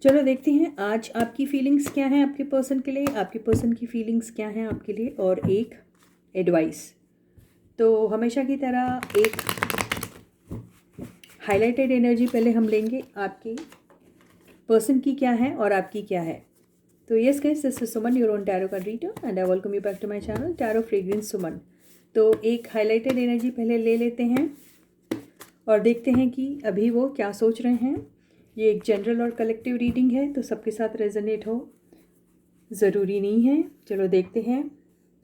चलो देखते हैं आज आपकी फीलिंग्स क्या हैं आपके पर्सन के लिए, आपके पर्सन की फीलिंग्स क्या हैं आपके लिए, और एक एडवाइस। तो हमेशा की तरह एक हाईलाइटेड एनर्जी पहले हम लेंगे, आपकी पर्सन की क्या है और आपकी क्या है। तो yes guys, this is Suman, your own tarot card reader, and I welcome you back to my channel tarot fragrance Suman. तो एक हाईलाइटेड एनर्जी पहले ले लेते हैं और देखते हैं कि अभी वो क्या सोच रहे हैं। ये एक जनरल और कलेक्टिव रीडिंग है, तो सबके साथ रेजोनेट हो ज़रूरी नहीं है। चलो देखते हैं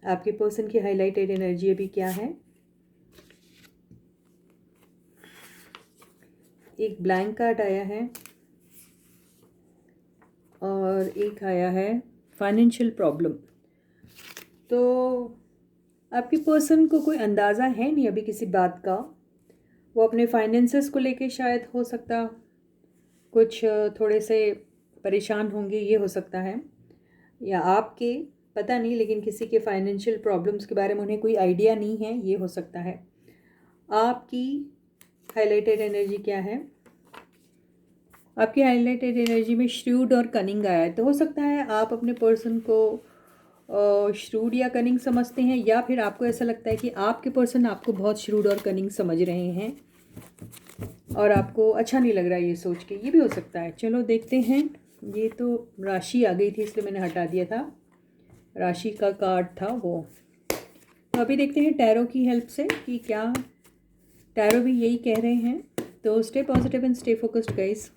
आपके पर्सन की हाईलाइटेड एनर्जी अभी क्या है। एक ब्लैंक कार्ड आया है और एक आया है फाइनेंशियल प्रॉब्लम। तो आपके पर्सन को कोई अंदाज़ा है नहीं अभी किसी बात का। वो अपने फाइनेंसेस को लेके शायद हो सकता कुछ थोड़े से परेशान होंगे, ये हो सकता है, या आपके पता नहीं, लेकिन किसी के फाइनेंशियल प्रॉब्लम्स के बारे में उन्हें कोई आइडिया नहीं है, ये हो सकता है। आपकी हाईलाइटेड एनर्जी क्या है? आपकी हाईलाइटेड एनर्जी में श्रूड और कनिंग आया है। तो हो सकता है आप अपने पर्सन को श्रूड या कनिंग समझते हैं, या फिर आपको ऐसा लगता है कि आपके पर्सन आपको बहुत श्रूड और कनिंग समझ रहे हैं और आपको अच्छा नहीं लग रहा है ये सोच के, ये भी हो सकता है। चलो देखते हैं। ये तो राशि आ गई थी इसलिए मैंने हटा दिया था, राशि का कार्ड था वो। तो अभी देखते हैं टैरो की हेल्प से कि क्या टैरो भी यही कह रहे हैं। तो stay positive and stay focused guys.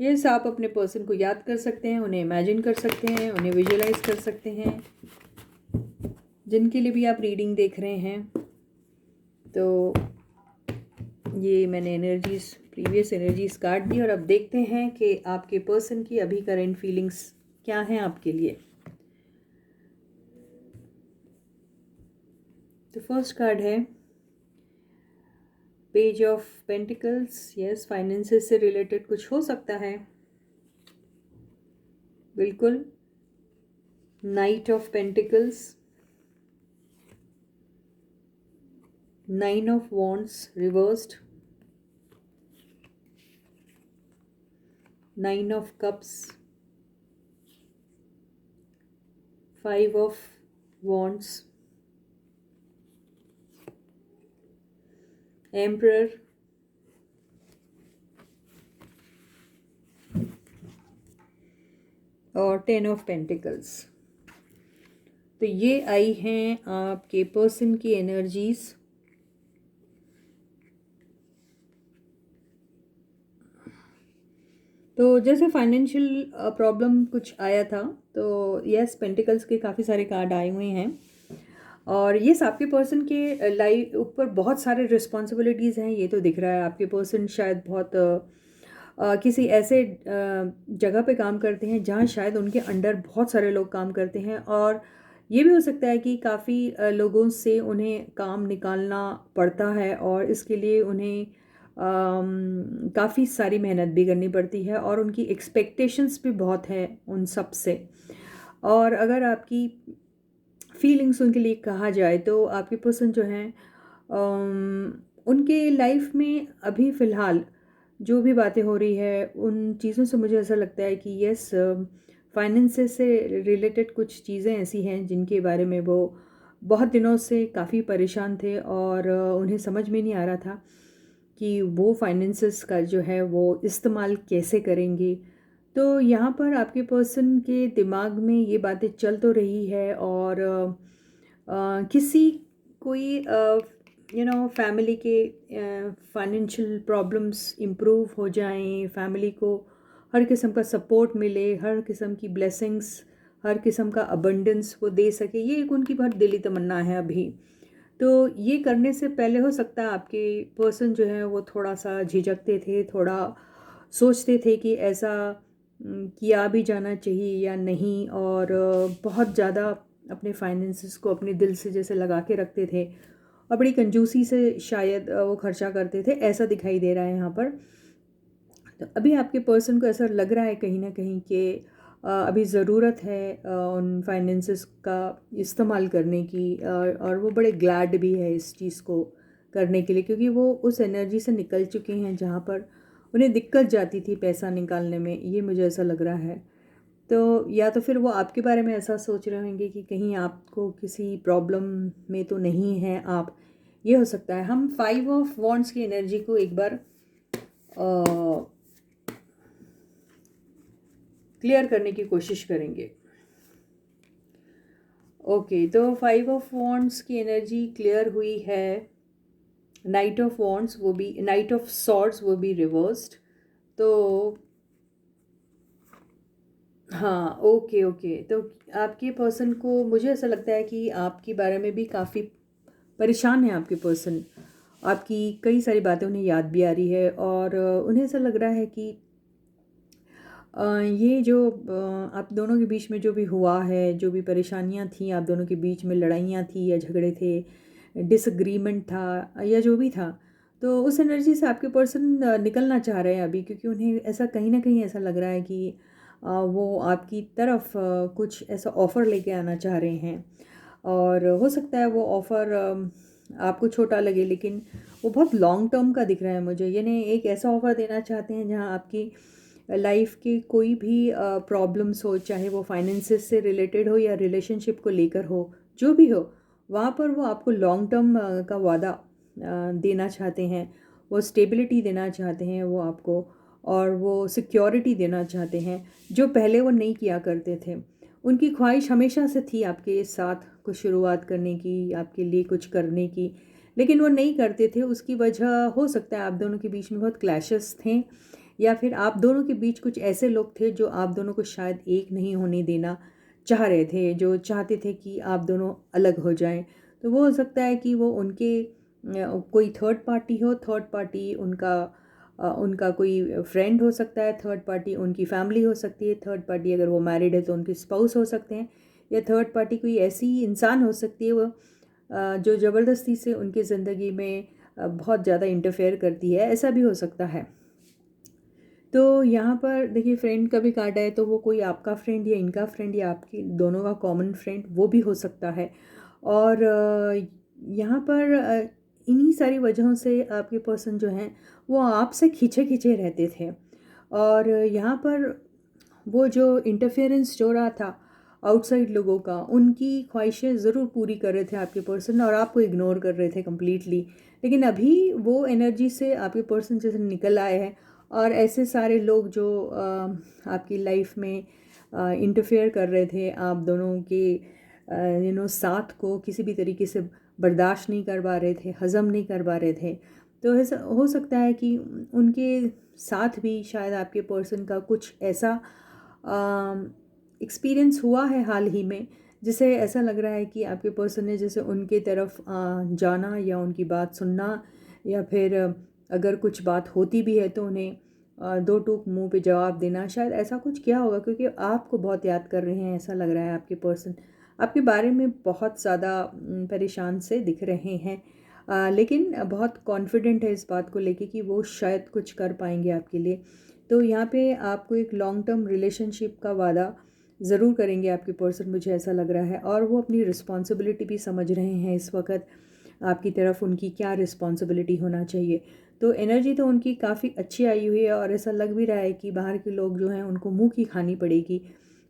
Yes, आप अपने पर्सन को याद कर सकते हैं, उन्हें इमेजिन कर सकते हैं, उन्हें विजुलाइज कर सकते हैं, जिनके लिए भी आप रीडिंग देख रहे हैं। तो ये मैंने एनर्जीज, प्रीवियस एनर्जीज काट दी, और अब देखते हैं कि आपके पर्सन की अभी करेंट फीलिंग्स क्या हैं आपके लिए। तो फर्स्ट कार्ड है page of pentacles. Yes, finances से रिलेटेड कुछ हो सकता है, बिल्कुल। Night of pentacles, nine of wands reversed, nine of cups, five of wands, emperor, और टेन ऑफ पेंटिकल्स। तो ये आई हैं आपके पर्सन की एनर्जीज। तो जैसे फाइनेंशियल प्रॉब्लम कुछ आया था, तो यस, पेंटिकल्स के काफ़ी सारे कार्ड आए हुए हैं, और यस, आपके पर्सन के लाइफ ऊपर बहुत सारे रिस्पॉन्सिबिलिटीज़ हैं, ये तो दिख रहा है। आपके पर्सन शायद बहुत किसी ऐसे जगह पे काम करते हैं जहाँ शायद उनके अंडर बहुत सारे लोग काम करते हैं, और ये भी हो सकता है कि काफ़ी लोगों से उन्हें काम निकालना पड़ता है, और इसके लिए उन्हें काफ़ी सारी मेहनत भी करनी पड़ती है, और उनकी एक्सपेक्टेशंस भी बहुत है उन सब से। और अगर आपकी फीलिंग्स उनके लिए कहा जाए, तो आपके पर्सन जो हैं उनके लाइफ में अभी फ़िलहाल जो भी बातें हो रही है, उन चीज़ों से मुझे ऐसा लगता है कि यस, फाइनेंसेस से रिलेटेड कुछ चीज़ें ऐसी हैं जिनके बारे में वो बहुत दिनों से काफ़ी परेशान थे, और उन्हें समझ में नहीं आ रहा था कि वो फाइनेंसेस का जो है वो इस्तेमाल कैसे करेंगे। तो यहाँ पर आपके पर्सन के दिमाग में ये बातें चल तो रही है, और किसी कोई फैमिली के फाइनेंशियल प्रॉब्लम्स इम्प्रूव हो जाएं, फैमिली को हर किस्म का सपोर्ट मिले, हर किस्म की ब्लेसिंग्स, हर किस्म का अबंडेंस वो दे सके, ये एक उनकी बहुत दिली तमन्ना है अभी। तो ये करने से पहले हो सकता है आपके पर्सन जो है वो थोड़ा सा झिझकते थे, थोड़ा सोचते थे कि ऐसा किया भी जाना चाहिए या नहीं, और बहुत ज़्यादा अपने फाइनेंसेस को अपने दिल से जैसे लगा के रखते थे, और बड़ी कंजूसी से शायद वो खर्चा करते थे, ऐसा दिखाई दे रहा है यहाँ पर। तो अभी आपके पर्सन को ऐसा लग रहा है कहीं ना कहीं कि अभी ज़रूरत है उन फाइनेंसेस का इस्तेमाल करने की, और वो बड़े ग्लैड भी है इस चीज़ को करने के लिए, क्योंकि वो उस एनर्जी से निकल चुके हैं जहाँ पर उन्हें दिक्कत जाती थी पैसा निकालने में, ये मुझे ऐसा लग रहा है। तो या तो फिर वो आपके बारे में ऐसा सोच रहे होंगे कि कहीं आपको किसी प्रॉब्लम में तो नहीं हैं आप, ये हो सकता है। हम 5 ऑफ वॉन्ड्स की एनर्जी को एक बार क्लियर करने की कोशिश करेंगे। ओके, तो 5 ऑफ वॉन्ड्स की एनर्जी क्लियर हुई है। नाइट ऑफ वॉन्ड्स, वो भी नाइट ऑफ सॉर्ड्स, वो भी रिवर्स्ड। तो हाँ, ओके ओके, तो आपके पर्सन को मुझे ऐसा लगता है कि आपके बारे में भी काफ़ी परेशान है आपके पर्सन। आपकी कई सारी बातें उन्हें याद भी आ रही है, और उन्हें ऐसा लग रहा है कि ये जो आप दोनों के बीच में जो भी हुआ है, जो भी परेशानियां थी आप दोनों के बीच में, लड़ाइयाँ थी या झगड़े थे, डिसएग्रीमेंट था या जो भी था, तो उस एनर्जी से आपके पर्सन निकलना चाह रहे हैं अभी, क्योंकि उन्हें ऐसा कहीं ना कहीं ऐसा लग रहा है कि वो आपकी तरफ कुछ ऐसा ऑफ़र लेके आना चाह रहे हैं। और हो सकता है वो ऑफ़र आपको छोटा लगे, लेकिन वो बहुत लॉन्ग टर्म का दिख रहा है मुझे। यानी एक ऐसा ऑफ़र देना चाहते हैं जहां आपकी लाइफ की कोई भी प्रॉब्लम्स हो, चाहे वो फाइनेंसेस से रिलेटेड हो या रिलेशनशिप को लेकर हो, जो भी हो, वहाँ पर वो आपको लॉन्ग टर्म का वादा देना चाहते हैं। वो स्टेबिलिटी देना चाहते हैं वो आपको, और वो सिक्योरिटी देना चाहते हैं जो पहले वो नहीं किया करते थे। उनकी ख्वाहिश हमेशा से थी आपके साथ कुछ शुरुआत करने की, आपके लिए कुछ करने की, लेकिन वो नहीं करते थे। उसकी वजह हो सकता है आप दोनों के बीच में बहुत क्लैशेस थे, या फिर आप दोनों के बीच कुछ ऐसे लोग थे जो आप दोनों को शायद एक नहीं होने देना चाह रहे थे, जो चाहते थे कि आप दोनों अलग हो जाएं। तो वो हो सकता है कि वो उनके कोई थर्ड पार्टी हो, थर्ड पार्टी उनका कोई फ्रेंड हो सकता है, थर्ड पार्टी उनकी फैमिली हो सकती है, थर्ड पार्टी अगर वो मैरिड है तो उनके स्पाउस हो सकते हैं, या थर्ड पार्टी कोई ऐसी इंसान हो सकती है वो जो ज़बरदस्ती से उनकी ज़िंदगी में बहुत ज़्यादा इंटरफेयर करती है, ऐसा भी हो सकता है। तो यहाँ पर देखिए, फ्रेंड का भी कार्ड है, तो वो कोई आपका फ्रेंड या इनका फ्रेंड या आपकी दोनों का कॉमन फ्रेंड वो भी हो सकता है। और यहाँ पर इन्हीं सारी वजहों से आपके पर्सन जो हैं वो आपसे खींचे खींचे रहते थे, और यहाँ पर वो जो इंटरफेरेंस जो रहा था आउटसाइड लोगों का, उनकी ख्वाहिशें ज़रूर पूरी कर रहे थे आपके पर्सन, और आपको इग्नोर कर रहे थे कम्प्लीटली। लेकिन अभी वो एनर्जी से आपके पर्सन जैसे निकल आए हैं, और ऐसे सारे लोग जो आपकी लाइफ में इंटरफेयर कर रहे थे आप दोनों के साथ को किसी भी तरीके से बर्दाश्त नहीं कर पा रहे थे, हज़म नहीं कर पा रहे थे, तो ऐसा हो सकता है कि उनके साथ भी शायद आपके पर्सन का कुछ ऐसा एक्सपीरियंस हुआ है हाल ही में, जिसे ऐसा लग रहा है कि आपके पर्सन ने जैसे उनके तरफ जाना या उनकी बात सुनना, या फिर अगर कुछ बात होती भी है तो उन्हें दो टूक मुंह पे जवाब देना, शायद ऐसा कुछ किया होगा, क्योंकि आपको बहुत याद कर रहे हैं ऐसा लग रहा है। आपके पर्सन आपके बारे में बहुत ज़्यादा परेशान से दिख रहे हैं, लेकिन बहुत कॉन्फिडेंट है इस बात को लेके कि वो शायद कुछ कर पाएंगे आपके लिए। तो यहाँ पे आपको एक लॉन्ग टर्म रिलेशनशिप का वादा ज़रूर करेंगे आपके पर्सन, मुझे ऐसा लग रहा है। और वो अपनी रिस्पॉन्सिबिलिटी भी समझ रहे हैं इस वक्त, आपकी तरफ उनकी क्या रिस्पॉन्सिबिलिटी होना चाहिए। तो एनर्जी तो उनकी काफ़ी अच्छी आई हुई है, और ऐसा लग भी रहा है कि बाहर के लोग जो हैं उनको मुंह की खानी पड़ेगी,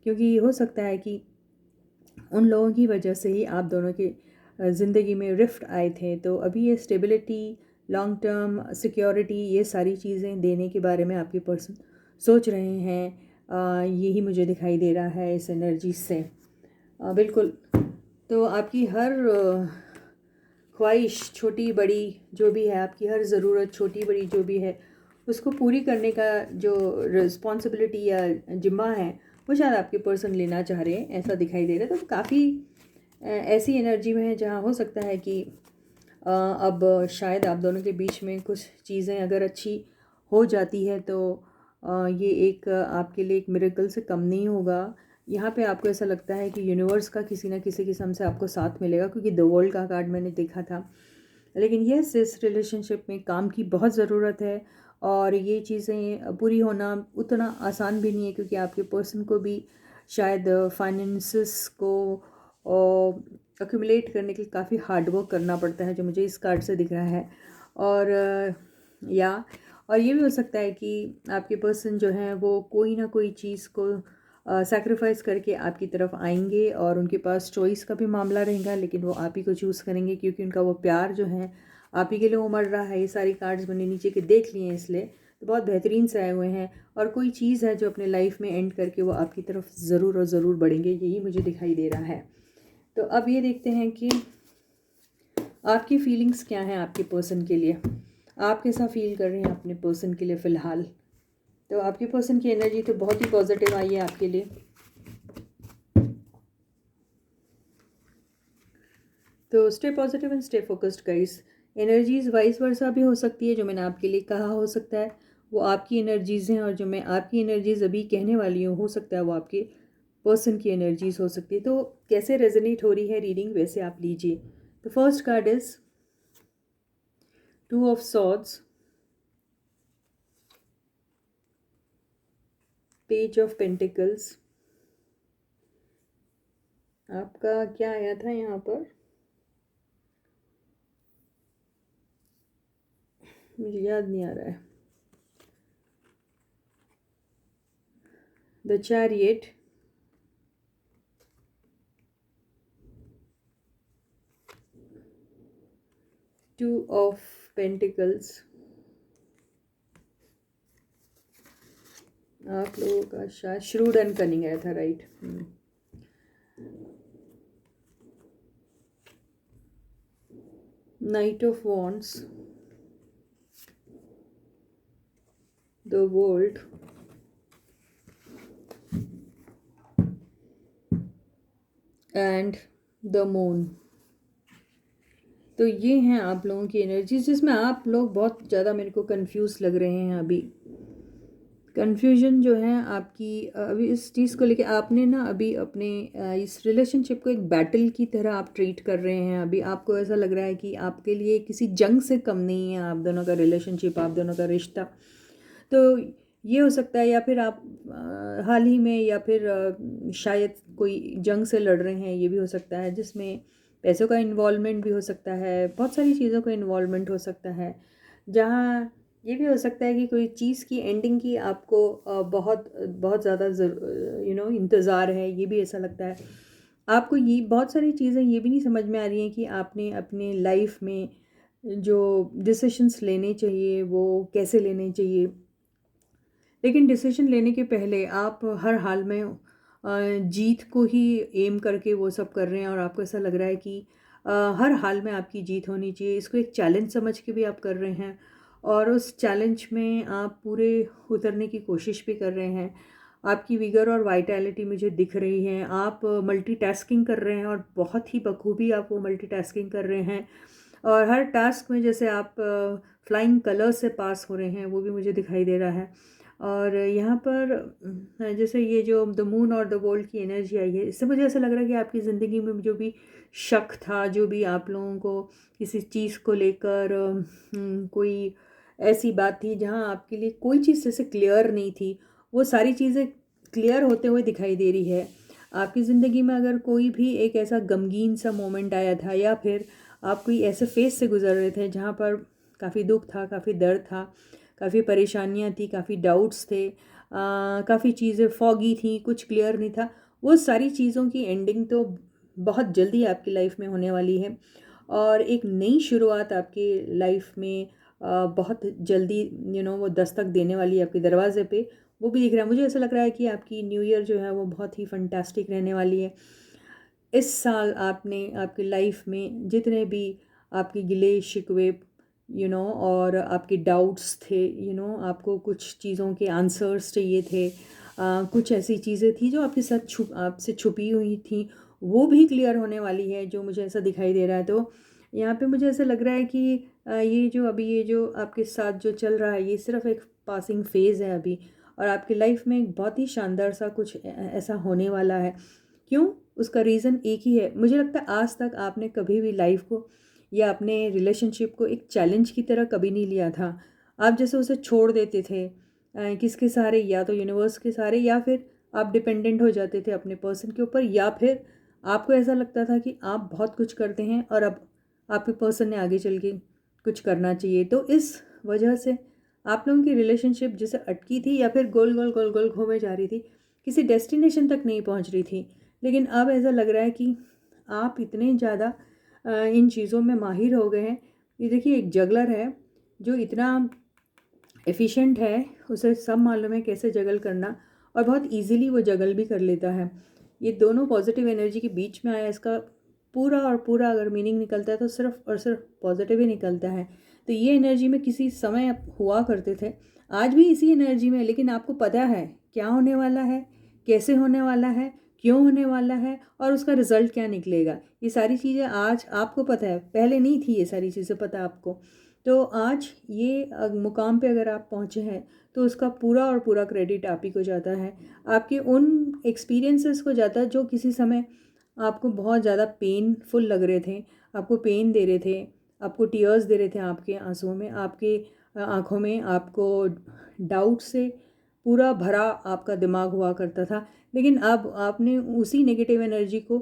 क्योंकि हो सकता है कि उन लोगों की वजह से ही आप दोनों के ज़िंदगी में रिफ्ट आए थे। तो अभी ये स्टेबिलिटी, लॉन्ग टर्म सिक्योरिटी, ये सारी चीज़ें देने के बारे में आपके पर्सन सोच रहे हैं। यही मुझे दिखाई दे रहा है इस एनर्जी से। बिल्कुल। तो आपकी हर ख्वाहिश, छोटी बड़ी जो भी है, आपकी हर ज़रूरत छोटी बड़ी जो भी है, उसको पूरी करने का जो रिस्पॉन्सिबिलिटी या जिम्मा है, वो शायद आपके पर्सन लेना चाह रहे हैं, ऐसा दिखाई दे रहा है। तो काफ़ी ऐसी एनर्जी में है जहाँ हो सकता है कि अब शायद आप दोनों के बीच में कुछ चीज़ें अगर अच्छी हो जाती है तो ये एक आपके लिए एक मिरेकल से कम नहीं होगा। यहाँ पे आपको ऐसा लगता है कि यूनिवर्स का किसी ना किसी किस्म से आपको साथ मिलेगा, क्योंकि द वर्ल्ड का कार्ड मैंने देखा था। लेकिन यस, इस रिलेशनशिप में काम की बहुत ज़रूरत है, और ये चीज़ें पूरी होना उतना आसान भी नहीं है, क्योंकि आपके पर्सन को भी शायद फाइनेंसेस को अक्यूमुलेट करने के लिए काफ़ी हार्ड वर्क करना पड़ता है, जो मुझे इस कार्ड से दिख रहा है। और या और ये भी हो सकता है कि आपके पर्सन जो हैं वो कोई ना कोई चीज़ को सैक्रिफाइस करके आपकी तरफ आएंगे, और उनके पास चॉइस का भी मामला रहेगा, लेकिन वो आप ही को चूज़ करेंगे, क्योंकि उनका वो प्यार जो है आप ही के लिए उमड़ रहा है। ये सारी कार्ड्स मैंने नीचे के देख लिए हैं, इसलिए तो बहुत बेहतरीन से आए हुए हैं। और कोई चीज़ है जो अपने लाइफ में एंड करके वो आपकी तरफ ज़रूर और ज़रूर बढ़ेंगे, यही मुझे दिखाई दे रहा है। तो अब ये देखते हैं कि आपकी फीलिंग्स क्या हैं आपके पर्सन के लिए, आप कैसा फील कर रहे हैं अपने पर्सन के लिए फ़िलहाल। तो आपके पर्सन की एनर्जी तो बहुत ही पॉजिटिव आई है आपके लिए। तो stay positive and stay focused guys. Energies vice versa भी हो सकती है, जो मैंने आपके लिए कहा हो सकता है वो आपकी एनर्जीज़ हैं, और जो मैं आपकी एनर्जीज़ अभी कहने वाली हूँ हो सकता है वो आपके पर्सन की एनर्जीज़ हो सकती है। तो कैसे रेजोनेट हो रही है रीडिंग, वैसे आप लीजिए। तो first card is 2 of swords, page of pentacles. आपका क्या आया था यहाँ पर, मुझे याद नहीं आ रहा है। The chariot, 2 of pentacles. आप लोगों का शायद श्रूड एंड कनिंग आया था, right. Night of wands, the world, and the moon. तो ये हैं आप लोगों की एनर्जीज, जिसमें आप लोग बहुत ज़्यादा मेरे को कंफ्यूज लग रहे हैं अभी। कन्फ्यूजन जो है आपकी अभी इस चीज़ को लेके, आपने ना अभी अपने इस रिलेशनशिप को एक बैटल की तरह आप ट्रीट कर रहे हैं। अभी आपको ऐसा लग रहा है कि आपके लिए किसी जंग से कम नहीं है आप दोनों का रिलेशनशिप, आप दोनों का रिश्ता। तो ये हो सकता है, या फिर आप हाल ही में, या फिर शायद कोई जंग से लड़ रहे हैं, ये भी हो सकता है, जिसमें पैसों का इन्वॉल्वमेंट भी हो सकता है, बहुत सारी चीज़ों का इन्वॉल्वमेंट हो सकता है। जहाँ ये भी हो सकता है कि कोई चीज़ की एंडिंग की आपको बहुत बहुत ज़्यादा इंतज़ार है, ये भी ऐसा लगता है। आपको ये बहुत सारी चीज़ें ये भी नहीं समझ में आ रही हैं कि आपने अपने लाइफ में जो डिसीशंस लेने चाहिए वो कैसे लेने चाहिए। लेकिन डिसीजन लेने के पहले आप हर हाल में जीत को ही एम करके वो सब कर रहे हैं, और आपको ऐसा लग रहा है कि हर हाल में आपकी जीत होनी चाहिए। इसको एक चैलेंज समझ के भी आप कर रहे हैं, और उस चैलेंज में आप पूरे उतरने की कोशिश भी कर रहे हैं। आपकी विगर और वाइटैलिटी मुझे दिख रही है। आप मल्टीटास्किंग कर रहे हैं, और बहुत ही बखूबी आप वो मल्टीटास्किंग कर रहे हैं। और हर टास्क में जैसे आप फ्लाइंग कलर्स से पास हो रहे हैं, वो भी मुझे दिखाई दे रहा है। और यहाँ पर जैसे ये जो द मून और द वर्ल्ड की एनर्जी आई है, इससे मुझे ऐसा लग रहा है कि आपकी ज़िंदगी में जो भी शक था, जो भी आप लोगों को किसी चीज़ को लेकर कोई ऐसी बात थी जहाँ आपके लिए कोई चीज़ जैसे क्लियर नहीं थी, वो सारी चीज़ें क्लियर होते हुए दिखाई दे रही है। आपकी ज़िंदगी में अगर कोई भी एक ऐसा गमगीन सा मोमेंट आया था, या फिर आप कोई ऐसे फेस से गुजर रहे थे जहाँ पर काफ़ी दुख था, काफ़ी दर्द था, काफ़ी परेशानियाँ थी, काफ़ी डाउट्स थे, काफ़ी चीज़ें फॉगी थी, कुछ क्लियर नहीं था, वो सारी चीज़ों की एंडिंग तो बहुत जल्दी आपकी लाइफ में होने वाली है। और एक नई शुरुआत आपकी लाइफ में बहुत जल्दी वो दस्तक देने वाली है आपके दरवाजे पे, वो भी दिख रहा है। मुझे ऐसा लग रहा है कि आपकी न्यू ईयर जो है वो बहुत ही फंटास्टिक रहने वाली है। इस साल आपने आपकी लाइफ में जितने भी आपके गिले शिकवे और आपके डाउट्स थे, आपको कुछ चीज़ों के आंसर्स चाहिए थे, कुछ ऐसी चीज़ें थी जो आपके साथ आपसे छुपी हुई थी, वो भी क्लियर होने वाली है, जो मुझे ऐसा दिखाई दे रहा है। तो यहाँ पे मुझे ऐसा लग रहा है कि ये जो आपके साथ जो चल रहा है, ये सिर्फ एक पासिंग फेज़ है अभी, और आपकी लाइफ में एक बहुत ही शानदार सा कुछ ऐसा होने वाला है। क्यों? उसका रीज़न एक ही है। मुझे लगता है आज तक आपने कभी भी लाइफ को या अपने रिलेशनशिप को एक चैलेंज की तरह कभी नहीं लिया था। आप जैसे उसे छोड़ देते थे किसके सहारे, या तो यूनिवर्स के सहारे, या फिर आप डिपेंडेंट हो जाते थे अपने पर्सन के ऊपर, या फिर आपको ऐसा लगता था कि आप बहुत कुछ करते हैं और अब आपके पर्सन ने आगे चल के कुछ करना चाहिए। तो इस वजह से आप लोगों की रिलेशनशिप जैसे अटकी थी, या फिर गोल गोल गोल गोल घूमे जा रही थी, किसी डेस्टिनेशन तक नहीं पहुंच रही थी। लेकिन अब ऐसा लग रहा है कि आप इतने ज़्यादा इन चीज़ों में माहिर हो गए हैं। ये देखिए, एक जगलर है जो इतना एफिशिएंट है, उसे सब मालूम है कैसे जगल करना, और बहुत इजीली वो जगल भी कर लेता है। ये दोनों पॉजिटिव एनर्जी के बीच में आया, इसका पूरा और पूरा अगर मीनिंग निकलता है तो सिर्फ और सिर्फ पॉजिटिव ही निकलता है। तो ये एनर्जी में किसी समय हुआ करते थे, आज भी इसी एनर्जी में, लेकिन आपको पता है क्या होने वाला है, कैसे होने वाला है, क्यों होने वाला है, और उसका रिजल्ट क्या निकलेगा। ये सारी चीज़ें आज आपको पता है, पहले नहीं थी ये सारी चीज़ें पता आपको। तो आज ये मुकाम पे अगर आप पहुँचे हैं तो उसका पूरा और पूरा क्रेडिट आप ही को जाता है, आपके उन एक्सपीरियंसेस को जाता है जो किसी समय आपको बहुत ज़्यादा पेनफुल लग रहे थे, आपको पेन दे रहे थे, आपको टीयर्स दे रहे थे आपके आंसुओं में, आपके आँखों में, आपको डाउट से पूरा भरा आपका दिमाग हुआ करता था। लेकिन अब आपने उसी नेगेटिव एनर्जी को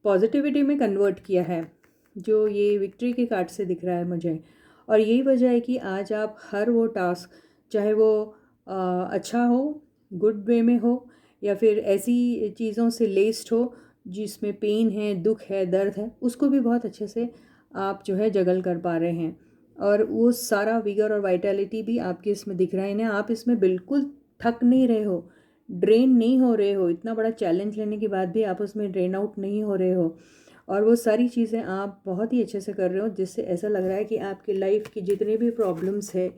पॉजिटिविटी में कन्वर्ट किया है, जो ये विक्ट्री के कार्ड से दिख रहा है मुझे। और यही वजह है कि आज आप हर वो टास्क, चाहे वो अच्छा हो, गुड वे में हो, या फिर ऐसी चीज़ों से लेस्ड हो जिसमें पेन है, दुख है, दर्द है, उसको भी बहुत अच्छे से आप जो है जगल कर पा रहे हैं। और वो सारा विगर और वाइटैलिटी भी आपके इसमें दिख रहा है ना, आप इसमें बिल्कुल थक नहीं रहे हो, ड्रेन नहीं हो रहे हो, इतना बड़ा चैलेंज लेने के बाद भी आप उसमें ड्रेन आउट नहीं हो रहे हो। और वो सारी चीज़ें आप बहुत ही अच्छे से कर रहे हो, जिससे ऐसा लग रहा है कि आपकी लाइफ की जितने भी प्रॉब्लम्स है,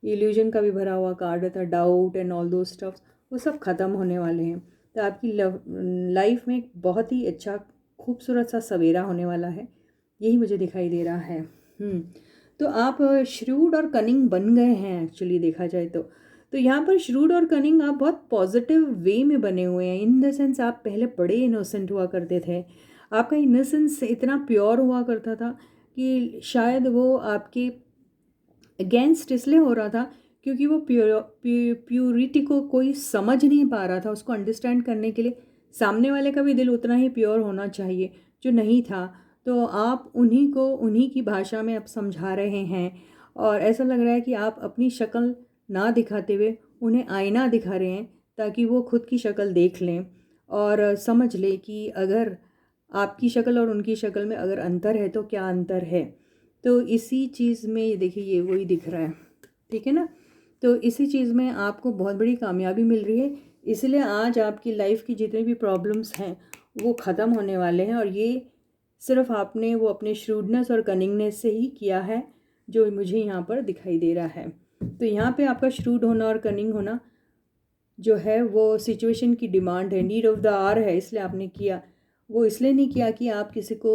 इल्यूजन का भी भरा हुआ कार्ड था, डाउट एंड ऑल दो स्टफ्स, वो सब ख़त्म होने वाले हैं। तो आपकी लाइफ में एक बहुत ही अच्छा खूबसूरत सा सवेरा होने वाला है, यही मुझे दिखाई दे रहा है। तो आप श्रूड और कनिंग बन गए हैं एक्चुअली देखा जाए तो यहाँ पर श्रूड और कनिंग आप बहुत पॉजिटिव वे में बने हुए हैं। इन द सेंस आप पहले बड़े इनोसेंट हुआ करते थे, आपका इनोसेंस इतना प्योर हुआ करता था कि शायद वो आपके अगेंस्ट इसलिए हो रहा था क्योंकि वो प्योरिटी को कोई समझ नहीं पा रहा था। उसको अंडरस्टैंड करने के लिए सामने वाले का भी दिल उतना ही प्योर होना चाहिए, जो नहीं था। तो आप उन्हीं को उन्हीं की भाषा में अब समझा रहे हैं, और ऐसा लग रहा है कि आप अपनी शक्ल ना दिखाते हुए उन्हें आईना दिखा रहे हैं, ताकि वो खुद की शक्ल देख लें और समझ लें कि अगर आपकी शक्ल और उनकी शक्ल में अगर अंतर है तो क्या अंतर है। तो इसी चीज़ में ये देखिए, ये वही दिख रहा है, ठीक है ना। तो इसी चीज़ में आपको बहुत बड़ी कामयाबी मिल रही है, इसलिए आज आपकी लाइफ की जितनी भी प्रॉब्लम्स हैं वो ख़त्म होने वाले हैं। और ये सिर्फ आपने वो अपने श्रूडनेस और कनिंगनेस से ही किया है, जो मुझे यहाँ पर दिखाई दे रहा है। तो यहाँ पे आपका श्रूड होना और कनिंग होना जो है वो सिचुएशन की डिमांड है, नीड ऑफ द आवर है, इसलिए आपने किया। वो इसलिए नहीं किया कि आप किसी को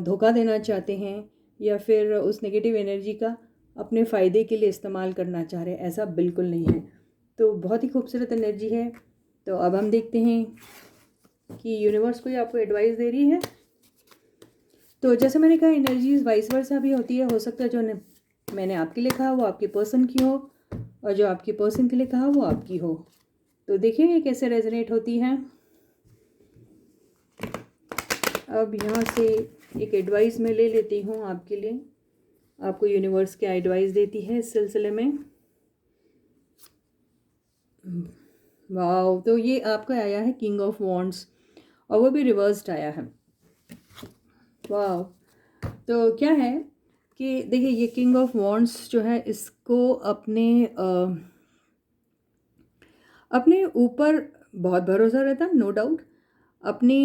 धोखा देना चाहते हैं या फिर उस नेगेटिव एनर्जी का अपने फ़ायदे के लिए इस्तेमाल करना चाह रहे हैं, ऐसा बिल्कुल नहीं है। तो बहुत ही खूबसूरत एनर्जी है। तो अब हम देखते हैं कि यूनिवर्स कोई आपको एडवाइस दे रही है। तो जैसे मैंने कहा, एनर्जीज वाइस वर्सा भी होती है, हो सकता है जो मैंने आपके लिए कहा वो आपके पर्सन की हो, और जो आपके पर्सन के लिए कहा वो आपकी हो। तो देखिए ये कैसे रेजोनेट होती है। अब यहाँ से एक एडवाइस मैं ले लेती हूँ आपके लिए, आपको यूनिवर्स क्या एडवाइस देती है इस सिलसिले में। वाह, तो ये आपका आया है किंग ऑफ वॉन्ड्स, और वो भी रिवर्स्ड आया है। वाह, तो क्या है कि देखिए, ये किंग ऑफ वॉन्ड्स जो है इसको अपने ऊपर बहुत भरोसा रहता है, नो डाउट। अपने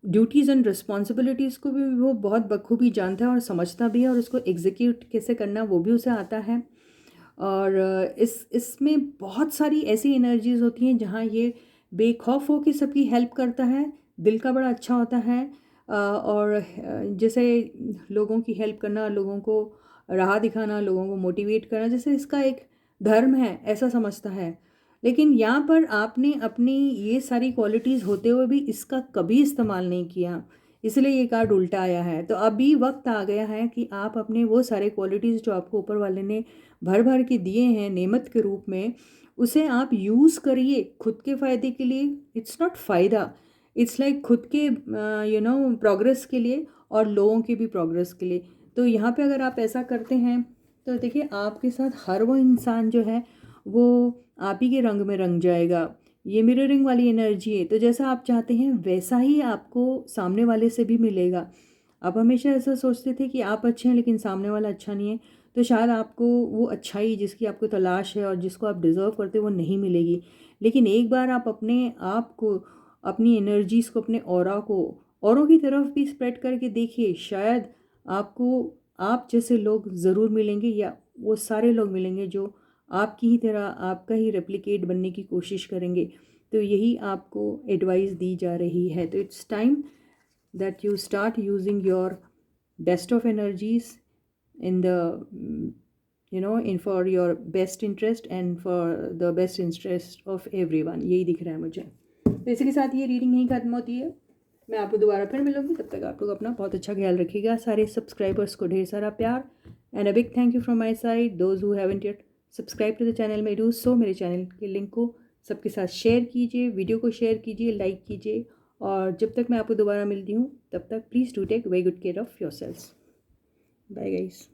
ड्यूटीज़ एंड रिस्पॉन्सिबिलिटीज़ को भी वो बहुत बखूबी जानता है और समझता भी है, और उसको एग्जीक्यूट कैसे करना वो भी उसे आता है। और इसमें बहुत सारी ऐसी एनर्जीज़ होती हैं जहाँ ये बेखौफ हो के सबकी हेल्प करता है, दिल का बड़ा अच्छा होता है। और जैसे लोगों की हेल्प करना, लोगों को राह दिखाना, लोगों को मोटिवेट करना, जैसे इसका एक धर्म है ऐसा समझता है। लेकिन यहाँ पर आपने अपनी ये सारी क्वालिटीज़ होते हुए भी इसका कभी इस्तेमाल नहीं किया। इसलिए ये कार्ड उल्टा आया है। तो अभी वक्त आ गया है कि आप अपने वो सारे क्वालिटीज़ जो आपको ऊपर वाले ने भर भर के दिए हैं नेमत के रूप में, उसे आप यूज़ करिए खुद के फ़ायदे के लिए। इट्स नॉट फ़ायदा, इट्स लाइक खुद के प्रोग्रेस के लिए और लोगों की भी प्रोग्रेस के लिए। तो यहाँ पे अगर आप ऐसा करते हैं तो देखिए आपके साथ हर वो इंसान जो है वो आप ही के रंग में रंग जाएगा। ये मिररिंग वाली एनर्जी है, तो जैसा आप चाहते हैं वैसा ही आपको सामने वाले से भी मिलेगा। आप हमेशा ऐसा सोचते थे कि आप अच्छे हैं लेकिन सामने वाला अच्छा नहीं है, तो शायद आपको वो अच्छाई जिसकी आपको तलाश है और जिसको आप डिज़र्व करते हो वो नहीं मिलेगी। लेकिन एक बार आप अपने आप को, अपनी एनर्जीज़ को, अपने ऑरा को औरों की तरफ भी स्प्रेड करके देखिए, शायद आपको आप जैसे लोग ज़रूर मिलेंगे या वो सारे लोग मिलेंगे जो आपकी ही तरह आपका ही रेप्लिकेट बनने की कोशिश करेंगे। तो यही आपको एडवाइस दी जा रही है। तो it's time that you start using your best of energies in the in for your best interest and for the best interest of everyone. यही दिख रहा है मुझे। तो इसी के साथ ये रीडिंग यहीं खत्म होती है। मैं आपको दोबारा फिर मिलूंगी, तब तक आप लोग अपना बहुत अच्छा ख्याल रखिएगा। सारे सब्सक्राइबर्स को ढेर सारा प्यार and a big thank you from my side. Those who haven't yet subscribe to the channel may do so. मेरे चैनल के लिंक को सबके साथ शेयर कीजिए, वीडियो को शेयर कीजिए, लाइक कीजिए। और जब तक मैं आपको दोबारा मिलती हूँ तब तक please do take very good care of yourself. Bye guys.